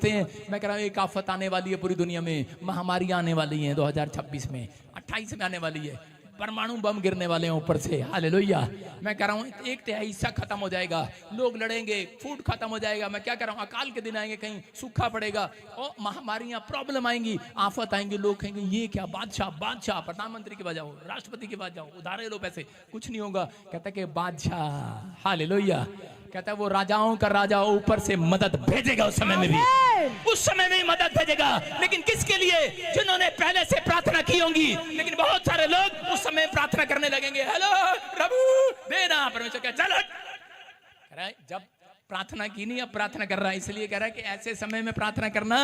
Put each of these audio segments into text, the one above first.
मैं कह रहा हूँ एक आफत आने वाली है पूरी दुनिया में, महामारी आने वाली है 2026 में, 28 में आने वाली है, परमाणु बम गिरने वाले हैं ऊपर से। हालेलुया। मैं कह रहा हूँ 1/3 हिस्सा खत्म हो जाएगा, लोग लड़ेंगे, फूड खत्म हो जाएगा। मैं क्या कह रहा हूँ, अकाल के दिन आएंगे, कहीं सूखा पड़ेगा और महामारियां, प्रॉब्लम आएंगी, आफत आएंगी। लोग कहेंगे ये क्या, बादशाह बादशाह, प्रधानमंत्री के पास जाओ, राष्ट्रपति के पास जाओ, उधारे लो पैसे, कुछ नहीं होगा। कहता कि बादशाह, हालेलुया, कहता है वो राजाओं का राजा ऊपर से मदद भेजेगा उस समय में भी, उस समय में मदद भेजेगा। लेकिन किसके लिए? जिन्होंने पहले से प्रार्थना की होंगी। लेकिन बहुत सारे लोग उस समय प्रार्थना करने लगेंगे, हेलो प्रभु देना, परमेश्वर क्या चल हट, जब प्रार्थना की नहीं, अब प्रार्थना कर रहा है। इसलिए कह रहा है कि ऐसे समय में प्रार्थना करना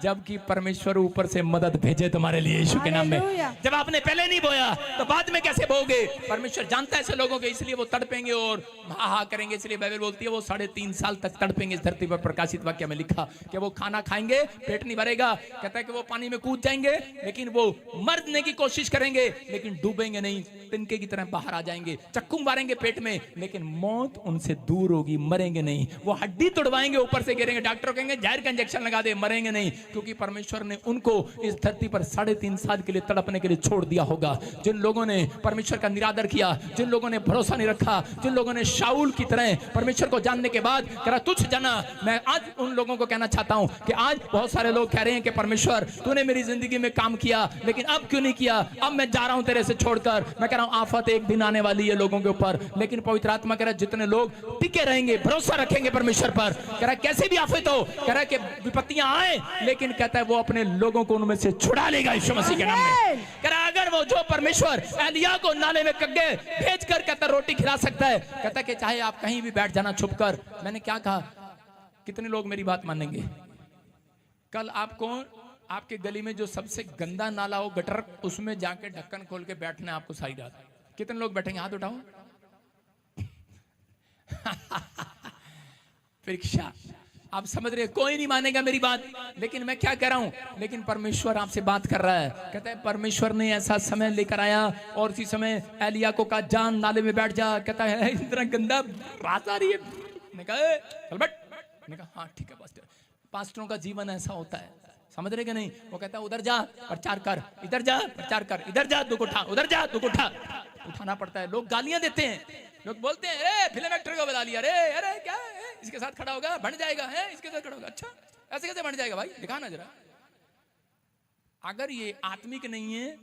जबकि परमेश्वर ऊपर से मदद भेजे तुम्हारे लिए यीशु के नाम में। जब आपने पहले नहीं बोया तो बाद में कैसे बोगे? परमेश्वर जानता है ऐसे लोगों के, इसलिए वो तड़पेंगे और हा करेंगे। इसलिए बाइबल बोलती है वो 3.5 साल तक तड़पेंगे इस धरती पर। प्रकाशित वाक्य में लिखा कि वो खाना खाएंगे, पेट नहीं भरेगा। कहता है कि वो पानी में कूद जाएंगे, लेकिन वो मरने की कोशिश करेंगे, लेकिन डूबेंगे नहीं, तिनके की तरह बाहर आ जाएंगे। चक्कू मारेंगे पेट में, लेकिन मौत उनसे दूर होगी, मरेंगे नहीं। वो हड्डी तोड़वाएंगे, ऊपर से गिरेंगे, डॉक्टर कहेंगे जहर का इंजेक्शन लगा दे, मरेंगे नहीं, क्योंकि परमेश्वर ने उनको इस धरती पर 3.5 साल के लिए तड़पने के लिए छोड़ दिया होगा। जिन लोगों ने परमेश्वर का निरादर किया, जिन लोगों ने भरोसा नहीं रखा, जिन लोगों ने शाऊल की तरह परमेश्वर को जानने के बाद करा तुझ जाना। मैं आज उन लोगों को कहना चाहता हूं कि आज बहुत सारे लोग कह रहे हैं कि परमेश्वर तूने मेरी जिंदगी में काम किया, लेकिन अब क्यों नहीं किया, अब मैं जा रहा हूं तेरे से छोड़कर। मैं कह रहा हूं आफत एक दिन आने वाली है लोगों के ऊपर, लेकिन पवित्र आत्मा कह रहा है जितने लोग टिके रहेंगे, भरोसा रखेंगे परमेश्वर पर, कह रहा है कैसे भी आफत हो, कह रहा है कि विपत्तियां आए, लेकिन कहता है वो अपने लोगों को उनमें से छुड़ा लेगा यीशु मसीह के नाम में। कह रहा है अगर वो जो परमेश्वर एलिया को नाले में कग्गे भेजकर कहता रोटी खिला सकता है, कहता है कि चाहे आप कहीं भी बैठ जाना छुपकर। मैंने क्या कहा, कितने लोग मेरी बात मानेंगे? कल आपको आपके गली में जो सबसे गंदा नाला हो, गटर, उसमें जाके ढक्कन खोल के बैठना है आपको सारी रात। कितने लोग बैठेंगे? हाथ उठाओ। परीक्षा, आप समझ रहे, कोई नहीं मानेगा मेरी बात, लेकिन मैं क्या कह रहा हूं, लेकिन परमेश्वर आपसे बात कर रहा है। कहता है परमेश्वर ने ऐसा समय लेकर आया और इसी समय एलिया को कहा जान नाले में बैठ जा। कहता है इतना गंदा रात आ रही है। मैंने कहा चल बैठ। मैंने कहा हाँ ठीक है पास्टर। पास्टरों का जीवन ऐसा होता है, समझ रहे कि नहीं? वो कहता है उधर जा प्रचार कर, इधर जा प्रचार कर, इधर जा दुख उठा, उधर जा दुख उठा। उठाना पड़ता है। लोग गालियां देते हैं, लोग बोलते हैं अरे फिल्म एक्टर को बता लिया, अरे अरे क्या है? इसके साथ खड़ा होगा बन जाएगा, है इसके साथ खड़ा होगा। अच्छा ऐसे कैसे बन जाएगा भाई, दिखा ना जरा। अगर ये आत्मिक नहीं है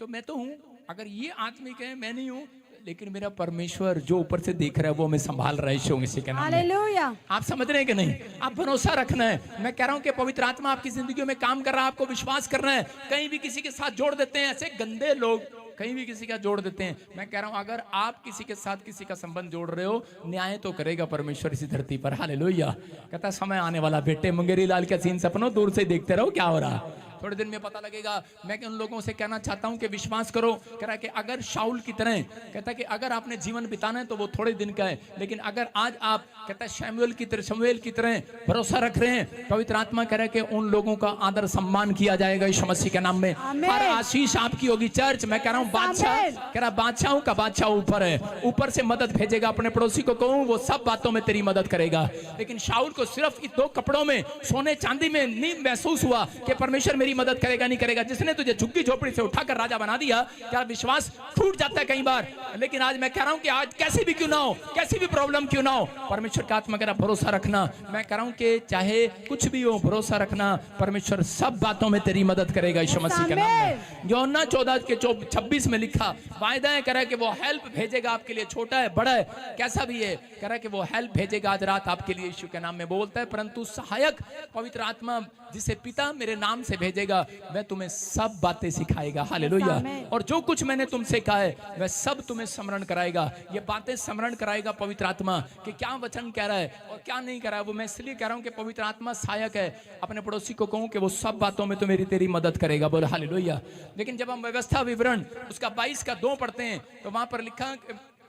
तो मैं तो हूं, अगर ये आत्मिक है मैं नहीं हूं, लेकिन मेरा परमेश्वर जो ऊपर से देख रहा है वो हमें संभाल रहा है यीशु मसीह के नाम में। हालेलुया। आप समझ रहे हैं कि नहीं? आप भरोसा रखना है। मैं कह रहा हूं कि पवित्र आत्मा आपकी जिंदगी में काम कर रहा है, आपको विश्वास करना है। कहीं भी किसी के साथ जोड़ देते हैं ऐसे गंदे लोग, कहीं भी किसी का जोड़ देते हैं। मैं कह रहा हूं अगर आप किसी के साथ किसी का संबंध जोड़ रहे हो, न्याय तो करेगा परमेश्वर इसी धरती पर। हालेलुया। कहता समय आने वाला, बेटे मुंगेरी लाल का सीन सपनों, दूर से देखते रहो क्या हो रहा, थोड़े दिन में पता लगेगा। मैं उन लोगों से कहना चाहता हूं कि विश्वास करो। कह रहा है कि अगर शाऊल की तरह, कहता है कि अगर आपने जीवन बिताना है तो वो थोड़े दिन का है, लेकिन अगर आज आप, कहता है शमूएल की तरह भरोसा रख रहे हैं, पवित्र आत्मा कह रहा है कि उन लोगों का आदर सम्मान किया जाएगा यीशु मसीह के नाम में। हर आशीष आपकी होगी चर्च। मैं कह रहा हूं बादशाह, कह रहा बादशाहों का बादशाह ऊपर है, ऊपर से मदद भेजेगा। अपने पड़ोसी को कहूं वो सब बातों में तेरी मदद करेगा। लेकिन शाऊल को सिर्फ इन 2 कपड़ों में, सोने चांदी में नहीं महसूस हुआ कि परमेश्वर मेरी मदद करेगा नहीं करेगा। जिसने तुझे झुग्गी झोपड़ी से उठाकर राजा बना दिया, क्या विश्वास टूट जाता है कई बार। लेकिन आज मैं कह रहा हूं कि आज कैसी भी क्यों ना हो, कैसी भी प्रॉब्लम क्यों ना हो, परमेश्वर का आत्मा कह रहा भरोसा रखना। मैं कह रहा हूं कि चाहे कुछ भी हो, भरोसा रखना, परमेश्वर सब बातों में तेरी मदद करेगा यीशु मसीह के नाम में। यूहन्ना 14:26 में लिखा, वायदा है कह रहा है कि वो हेल्प भेजेगा आपके लिए, छोटा है बड़ा है कैसा भी है, कह रहा है कि वो हेल्प भेजेगा आज रात आपके लिए यीशु के नाम में। बोलता है परंतु सहायक पवित्र आत्मा जिसे पिता मेरे नाम से भेजेगा, वह तुम्हें सब बातें सिखाएगा। हालेलुया। और जो कुछ मैंने तुमसे कहा है वह सब तुम्हें स्मरण कराएगा। ये बातें स्मरण कराएगा पवित्र आत्मा कि क्या वचन कह रहा है और क्या नहीं कह रहा है। वो मैं इसलिए कह रहा हूं कि पवित्र आत्मा सहायक है। अपने पड़ोसी को कहूं कि वो सब बातों में तो मेरी तेरी मदद करेगा। बोले हालेलुया। लेकिन जब हम व्यवस्था विवरण उसका 22:2 पढ़ते हैं तो वहां पर लिखा,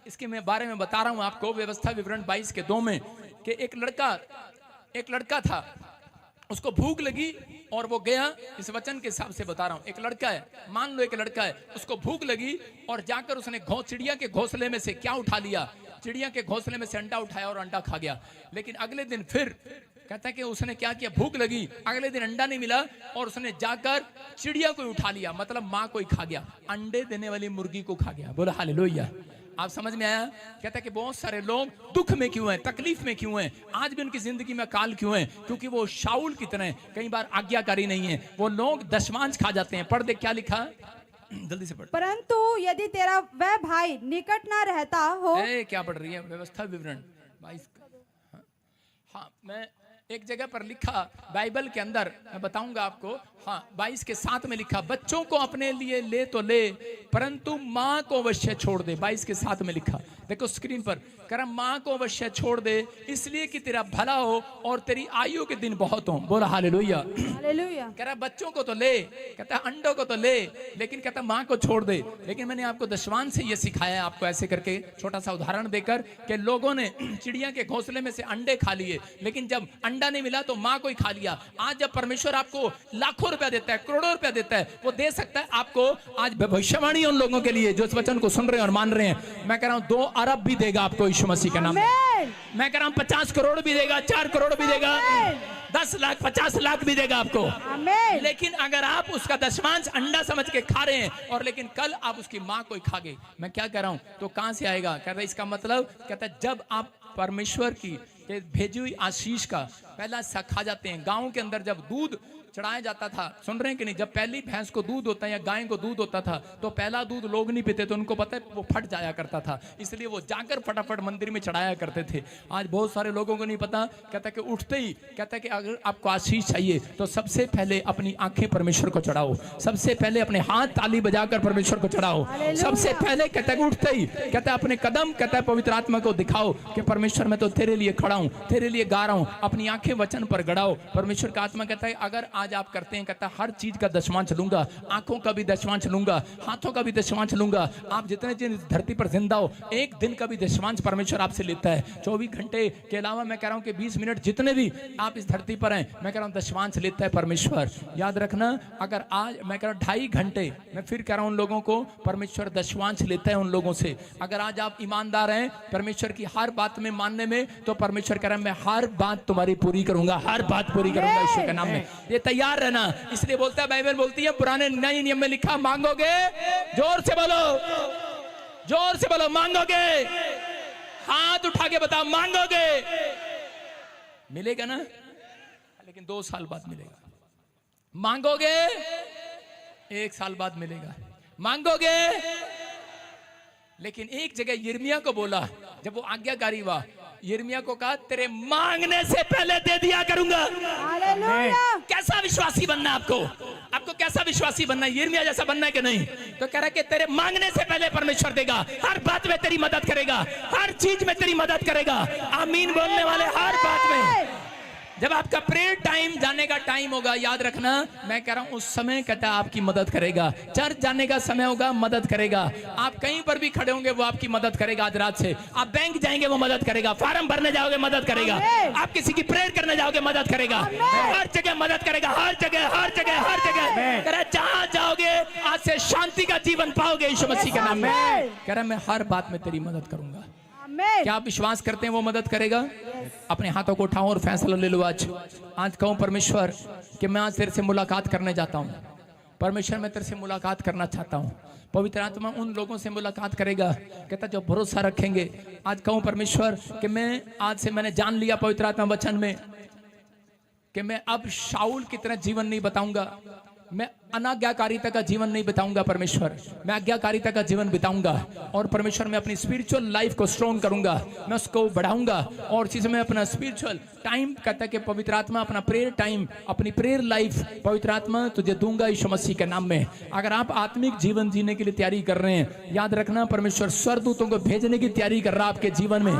इसके मैं बारे में बता रहा हूं आपको, व्यवस्था विवरण 22:2 में कि एक लड़का था, उसको भूख लगी और वो गया। इस वचन के हिसाब से बता रहा हूं, एक लड़का है, मान लो एक लड़का है, उसको भूख लगी और जाकर उसने चिड़िया के घोंसले में से क्या उठा लिया, चिड़िया के घोंसले में से अंडा उठाया और अंडा खा गया। लेकिन अगले दिन फिर कहता है कि उसने क्या किया, भूख लगी, अगले दिन अंडा नहीं मिला और उसने जाकर चिड़िया को उठा लिया, मतलब माँ को ही खा गया, अंडे देने वाली मुर्गी को खा गया। बोला हालेलुया। आप समझ में आया? कहता है कि बहुत सारे लोग दुख में क्यों हैं, तकलीफ में क्यों हैं, आज भी उनकी जिंदगी में काल क्यों है? क्योंकि वो शाऊल की तरह कई बार आज्ञाकारी नहीं है, वो लोग दशमांश खा जाते हैं। पढ़ दे क्या लिखा, जल्दी से पढ़। परंतु यदि तेरा वह भाई निकट ना रहता हो। क्या पढ़ रही है? व्यवस्था विवरण 22। हाँ, मैं एक जगह पर लिखा बाइबल के अंदर, मैं बताऊंगा आपको। हाँ, 22 के 7 में लिखा, बच्चों को अपने लिए ले तो ले परंतु माँ को अवश्य छोड़ दे। 22 के 7 में लिखा, देखो स्क्रीन पर, कह रहा माँ को अवश्य छोड़ दे इसलिए कि तेरा भला हो और तेरी आयु के दिन बहुत हो। बोला हालेलुया। हालेलुया। कह रहा बच्चों को तो ले, कहता अंडों को तो ले, लेकिन कहता माँ को छोड़ दे। लेकिन मैंने आपको दशवांश से ये सिखाया है, आपको ऐसे करके छोटा सा उदाहरण देकर, कि लोगों ने चिड़िया के घोंसले में से अंडे खा लिए, लेकिन जब अंडा नहीं मिला तो माँ को ही खा लिया। आज जब परमेश्वर आपको लाखों रुपया देता है, करोड़ों रुपया देता है, वो दे सकता है आपको आज भविष्यवाणी उन लोगों के लिए जो इस वचन को सुन रहे हैं और मान रहे हैं। मैं कह रहा हूं 2 अरब भी देगा आपको यीशु मसीह के नाम में। मैं कह रहा हूं 50 करोड़ भी देगा, 4 करोड़ भी देगा, 10 लाख 50 लाख भी देगा आपको। लेकिन अगर आप उसका दशमांश अंडा समझ के खा रहे हैं और लेकिन कल आप उसकी माँ को ही खा गए, मैं क्या कह रहा हूं, तो कहां से आएगा? कह रहा है इसका मतलब, कहता है जब आप परमेश्वर की भेजी हुई आशीष का पहला हिस्सा खा जाते हैं। गांव के अंदर जब दूध चढ़ाया जाता था, सुन रहे हैं कि नहीं, जब पहली भैंस को दूध होता है या गाय को दूध होता था तो पहला दूध लोग नहीं पीते थे, उनको पता है वो फट जाया करता था, इसलिए वो जाकर फटाफट मंदिर में चढ़ाया करते थे। आज बहुत सारे लोगों को नहीं पता, कहता कि उठते ही कहता कि अगर आपको आशीष चाहिए तो सबसे पहले अपनी आंखें परमेश्वर को चढ़ाओ, सबसे पहले अपने हाथ ताली बजाकर परमेश्वर को चढ़ाओ, सबसे पहले कहता है उठते ही कहता है अपने कदम, कहता है पवित्र आत्मा को दिखाओ कि परमेश्वर मैं तो तेरे लिए खड़ा हूं, तेरे लिए गा रहा हूं, अपनी आंखें वचन पर गड़ाओ। परमेश्वर का आत्मा कहता है अगर आज आप करते हैं, कहता हर चीज का दशमांश लूंगा, आंखों का भी दशमांश लूंगा, हाथों का भी दशमांश लूंगा। आप जितने दिन धरती पर जिंदा हो, एक दिन का भी दशमांश परमेश्वर आपसे लेता है। 24 घंटे के अलावा मैं कह रहा हूं कि 20 मिनट जितने भी आप इस धरती पर हैं, मैं कह रहा हूं दशमांश लेता है परमेश्वर। याद रखना, अगर आज मैं कह रहा हूं 2.5 घंटे, मैं फिर कह रहा हूं उन लोगों को परमेश्वर दशमांश लेता है उन लोगों से। अगर आज आप ईमानदार हैं परमेश्वर की हर बात में मानने में, तो परमेश्वर कह रहा है मैं हर बात तुम्हारी पूरी करूंगा, हर बात पूरी करूंगा ईश्वर के नाम में। ये तैयार रहना, इसलिए बोलता है बाइबल बोलती है, पुराने नए नियम में लिखा, मांगोगे, जोर से बोलो, जोर से बोलो, मांगोगे, हाथ उठा के बताओ, मांगोगे, मिलेगा ना, लेकिन 2 साल बाद मिलेगा। मांगोगे 1 साल बाद मिलेगा, मांगोगे। लेकिन एक जगह यिर्मयाह को बोला, जब वो आज्ञाकारी हुआ, यिर्मयाह को कहा तेरे मांगने से पहले दे दिया करूंगा। हालेलुया। कैसा विश्वासी बनना है आपको? आपको कैसा विश्वासी बनना है? यिर्मयाह जैसा बनना है कि नहीं? तो कह रहा है कि तेरे मांगने से पहले परमेश्वर देगा, हर बात में तेरी मदद करेगा, हर चीज में तेरी मदद करेगा। आमीन बोलने वाले हर बात में। जब आपका प्रेयर टाइम जाने का टाइम होगा, याद रखना, मैं कह रहा हूं उस समय कहता है आपकी मदद करेगा। चर्च जाने का समय होगा, मदद करेगा। आप कहीं पर भी खड़े होंगे वो आपकी मदद करेगा। आज रात से आप बैंक जाएंगे वो मदद करेगा, फार्म भरने जाओगे मदद करेगा, आप किसी की प्रेयर करने जाओगे मदद करेगा, हर जगह मदद करेगा, हर जगह हर जगह हर जगह। जहां जाओगे आज से शांति का जीवन पाओगे यीशु मसीह के नाम में। कह रहा मैं हर बात में तेरी मदद करूंगा। क्या आप विश्वास करते हैं वो मदद करेगा? अपने हाथों को उठाओ और फैसला ले लो। आज कहूं परमेश्वर कि मैं आज तेरे से मुलाकात करने जाता हूं। परमेश्वर मैं तेरे से मुलाकात करना चाहता हूं। पवित्र आत्मा उन लोगों से मुलाकात करेगा, कहता जो भरोसा रखेंगे। आज कहूं परमेश्वर कि मैं आज से मैंने जान लिया पवित्र आत्मा वचन में कि मैं अब शाऊल की तरह जीवन नहीं बताऊंगा, मैं अनाज्ञाकारिता का जीवन नहीं बिताऊंगा परमेश्वर, मैं आज्ञाकारिता का जीवन बिताऊंगा। और परमेश्वर मैं अपनी स्पिरिचुअल लाइफ को स्ट्रॉन्ग करूंगा, मैं उसको बढ़ाऊंगा। और चीज़ में अपना स्पिरिचुअल टाइम कहता है कि पवित्र आत्मा अपना प्रेयर टाइम, अपनी प्रेयर लाइफ पवित्र आत्मा तुझे दूंगा यीशु मसीह के नाम में। अगर आप आत्मिक जीवन जीने के लिए तैयारी कर रहे हैं, याद रखना परमेश्वर स्वर्गदूतों को भेजने की तैयारी कर रहा है आपके जीवन में।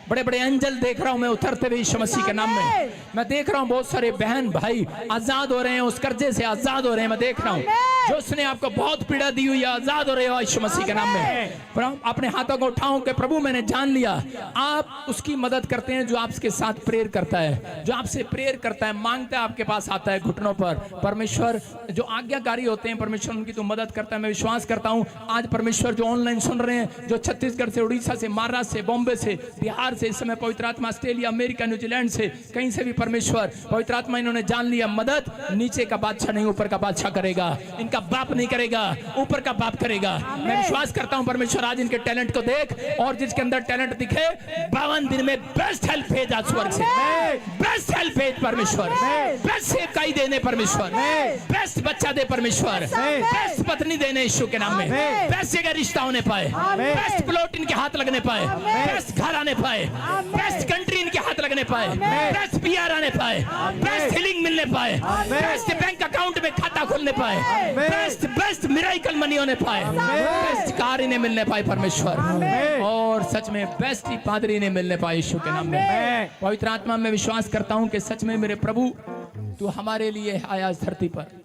बड़े बड़े एंजल देख रहा हूं मैं उतरते हुए यीशु मसीह के नाम में। मैं देख रहा हूं बहुत सारे बहन भाई आजाद हो रहे हैं, उस कर्जे से आजाद हो रहे हैं। मैं देख रहा हूँ। जो उसने आपको बहुत पीड़ा दी हुई है, आजाद हो रहे हो यीशु मसीह के नाम में। प्रभु अपने हाथों को उठाओ कि प्रभु मैंने जान लिया आप उसकी मदद करते हैं जो आपके साथ प्रेयर करता है, जो आपसे प्रेयर करता है, मांगता है, आपके पास आता है घुटनों पर। परमेश्वर जो आज्ञाकारी होते हैं, परमेश्वर उनकी तो मदद करता है। मैं विश्वास करता हूँ आज परमेश्वर जो ऑनलाइन सुन रहे हैं, जो छत्तीसगढ़ से, उड़ीसा से, महाराष्ट्र से, बॉम्बे से, बिहार से, इस समय पवित्र आत्मा ऑस्ट्रेलिया, अमेरिका, न्यूजीलैंड से, कहीं से भी परमेश्वर पवित्र आत्मा इन्होंने जान लिया मदद नीचे का बादशाह नहीं ऊपर का बादशाह करेगा, इनका बाप नहीं करेगा, ऊपर का बाप करेगा। मैं विश्वास करता हूं परमेश्वर आज इनके टैलेंट को देख, और जिसके अंदर टैलेंट दिखे 52 दिन में बेस्ट हेल्प भेज आज स्वर्ग से, बेस्ट हेल्प भेज परमेश्वर, बेस्ट सेवकाई देने परमेश्वर, बेस्ट बच्चा दे परमेश्वर, बेस्ट पत्नी देने यीशु के नाम में, बेस्ट जगह रिश्ता होने पाए, बेस्ट प्लॉट इनके हाथ लगने पाए, बेस्ट घर आने पाए, बेस्ट कंट्री इनके हाथ लगने पाए, बेस्ट पीआर आने पाए, बेस्ट हीलिंग मिलने पाए, बेस्ट बैंक अकाउंट में खाता खुलने पाए, बेस्ट बेस्ट मिरेकल मनी होने पाए, बेस्ट कार इन्हें मिलने पाए परमेश्वर, और सच में बेस्ट ही पादरी इन्हें मिलने पाए यीशु के नाम में। पवित्र आत्मा में विश्वास करता हूं कि सच में मेरे प्रभु तू हमारे लिए आया इस धरती पर।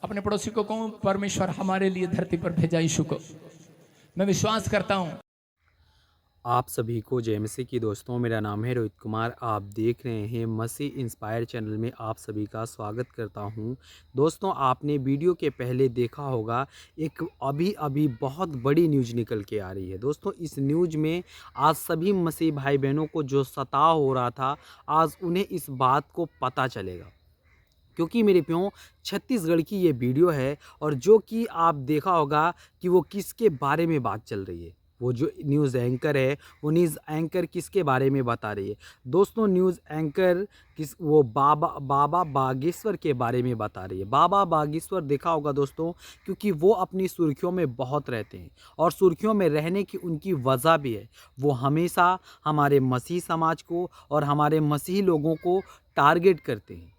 अपने पड़ोसी को कहूं परमेश्वर हमारे लिए धरती पर भेजा यीशु को। मैं विश्वास करता हूं। आप सभी को जय मसीह की दोस्तों, मेरा नाम है रोहित कुमार। आप देख रहे हैं मसीह इंस्पायर चैनल में आप सभी का स्वागत करता हूं। दोस्तों आपने वीडियो के पहले देखा होगा एक अभी बहुत बड़ी न्यूज़ निकल के आ रही है। दोस्तों इस न्यूज़ में आज सभी मसीह भाई बहनों को जो सताव हो रहा था, आज उन्हें इस बात को पता चलेगा, क्योंकि मेरे प्यो छत्तीसगढ़ की ये वीडियो है, और जो कि आप देखा होगा कि वो किसके बारे में बात चल रही है। वो जो न्यूज़ एंकर है, वो न्यूज़ एंकर किसके बारे में बता रही है। दोस्तों न्यूज़ एंकर वो बाबा बागेश्वर के बारे में बता रही है। बाबा बागेश्वर देखा होगा दोस्तों, क्योंकि वो अपनी सुर्खियों में बहुत रहते हैं, और सुर्खियों में रहने की उनकी वजह भी है। वो हमेशा हमारे मसीह समाज को और हमारे मसीही लोगों को टारगेट करते हैं,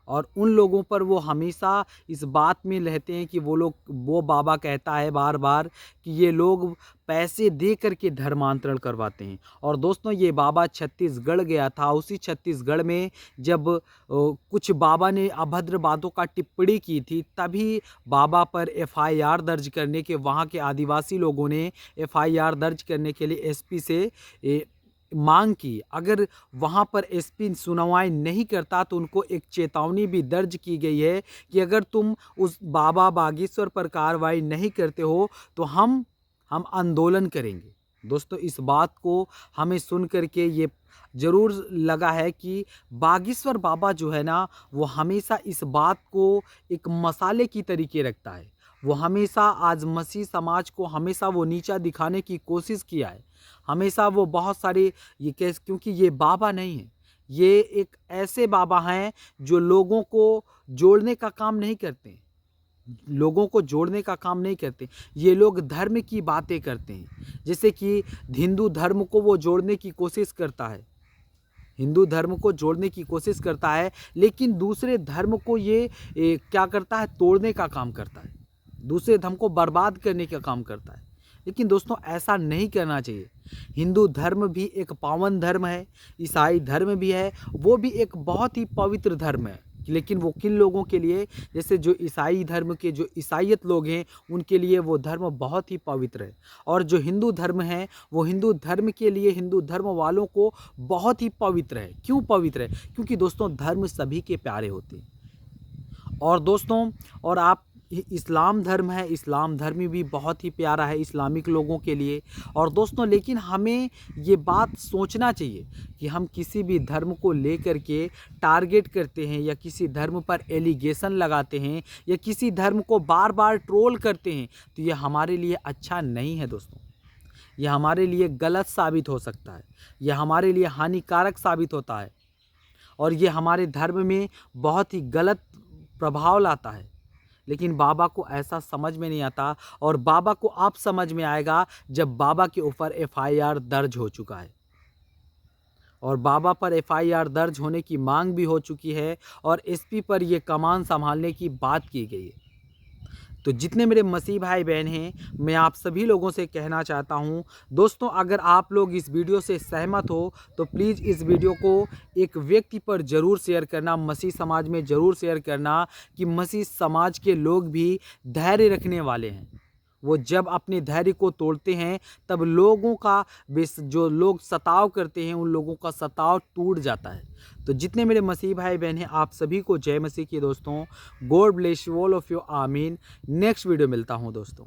और उन लोगों पर वो हमेशा इस बात में रहते हैं कि वो बाबा कहता है बार बार कि ये लोग पैसे दे करके धर्मांतरण करवाते हैं। और दोस्तों ये बाबा छत्तीसगढ़ गया था, उसी छत्तीसगढ़ में जब कुछ बाबा ने अभद्र बातों का टिप्पणी की थी, तभी बाबा पर एफआईआर दर्ज करने के, वहाँ के आदिवासी लोगों ने एफआईआर दर्ज करने के लिए एसपी से मांग की। अगर वहाँ पर एसपी सुनवाई नहीं करता तो उनको एक चेतावनी भी दर्ज की गई है कि अगर तुम उस बाबा बागेश्वर पर कार्रवाई नहीं करते हो तो हम आंदोलन करेंगे। दोस्तों इस बात को हमें सुन करके ये ज़रूर लगा है कि बागेश्वर बाबा जो है ना, वो हमेशा इस बात को एक मसाले की तरीके रखता है। वो हमेशा आज मसीह समाज को हमेशा वो नीचा दिखाने की कोशिश किया है। हमेशा वो बहुत सारे ये केस, क्योंकि ये बाबा नहीं है, ये एक ऐसे बाबा हैं जो लोगों को जोड़ने का काम नहीं करते, लोगों को जोड़ने का काम नहीं करते। ये लोग धर्म की बातें करते हैं, जैसे कि हिंदू धर्म को वो जोड़ने की कोशिश करता है, हिंदू धर्म को जोड़ने की कोशिश करता है, लेकिन दूसरे धर्म को ये क्या करता है, तोड़ने का काम करता है, दूसरे धर्म को बर्बाद करने का काम करता है। लेकिन दोस्तों ऐसा नहीं करना चाहिए। हिंदू धर्म भी एक पावन धर्म है, ईसाई धर्म भी है, वो भी एक बहुत ही पवित्र धर्म है। लेकिन वो किन लोगों के लिए, जैसे जो ईसाई धर्म के जो ईसाईयत लोग हैं, उनके लिए वो धर्म बहुत ही पवित्र है, और जो हिंदू धर्म है वो हिंदू धर्म के लिए, हिंदू धर्म वालों को बहुत ही पवित्र है। क्यों पवित्र है? क्योंकि दोस्तों धर्म सभी के प्यारे होते हैं। और दोस्तों और आप इस्लाम धर्म है, इस्लाम धर्म भी बहुत ही प्यारा है इस्लामिक लोगों के लिए। और दोस्तों लेकिन हमें ये बात सोचना चाहिए कि हम किसी भी धर्म को लेकर के टारगेट करते हैं, या किसी धर्म पर एलिगेशन लगाते हैं, या किसी धर्म को बार बार ट्रोल करते हैं, तो ये हमारे लिए अच्छा नहीं है दोस्तों। यह हमारे लिए गलत साबित हो सकता है, यह हमारे लिए हानिकारक साबित होता है, और ये हमारे धर्म में बहुत ही गलत प्रभाव लाता है। लेकिन बाबा को ऐसा समझ में नहीं आता, और बाबा को अब समझ में आएगा जब बाबा के ऊपर एफआईआर दर्ज हो चुका है, और बाबा पर एफआईआर दर्ज होने की मांग भी हो चुकी है, और एसपी पर ये कमान संभालने की बात की गई है। तो जितने मेरे मसीह भाई बहन हैं, मैं आप सभी लोगों से कहना चाहता हूं दोस्तों, अगर आप लोग इस वीडियो से सहमत हो तो प्लीज़ इस वीडियो को एक व्यक्ति पर ज़रूर शेयर करना, मसीह समाज में ज़रूर शेयर करना कि मसीह समाज के लोग भी धैर्य रखने वाले हैं। वो जब अपने धैर्य को तोड़ते हैं तब लोगों का जो लोग सताव करते हैं उन लोगों का सताव टूट जाता है। तो जितने मेरे मसीह भाई बहन हैं, आप सभी को जय मसीह की दोस्तों। God bless you all of you. आमीन। नेक्स्ट वीडियो मिलता हूँ दोस्तों।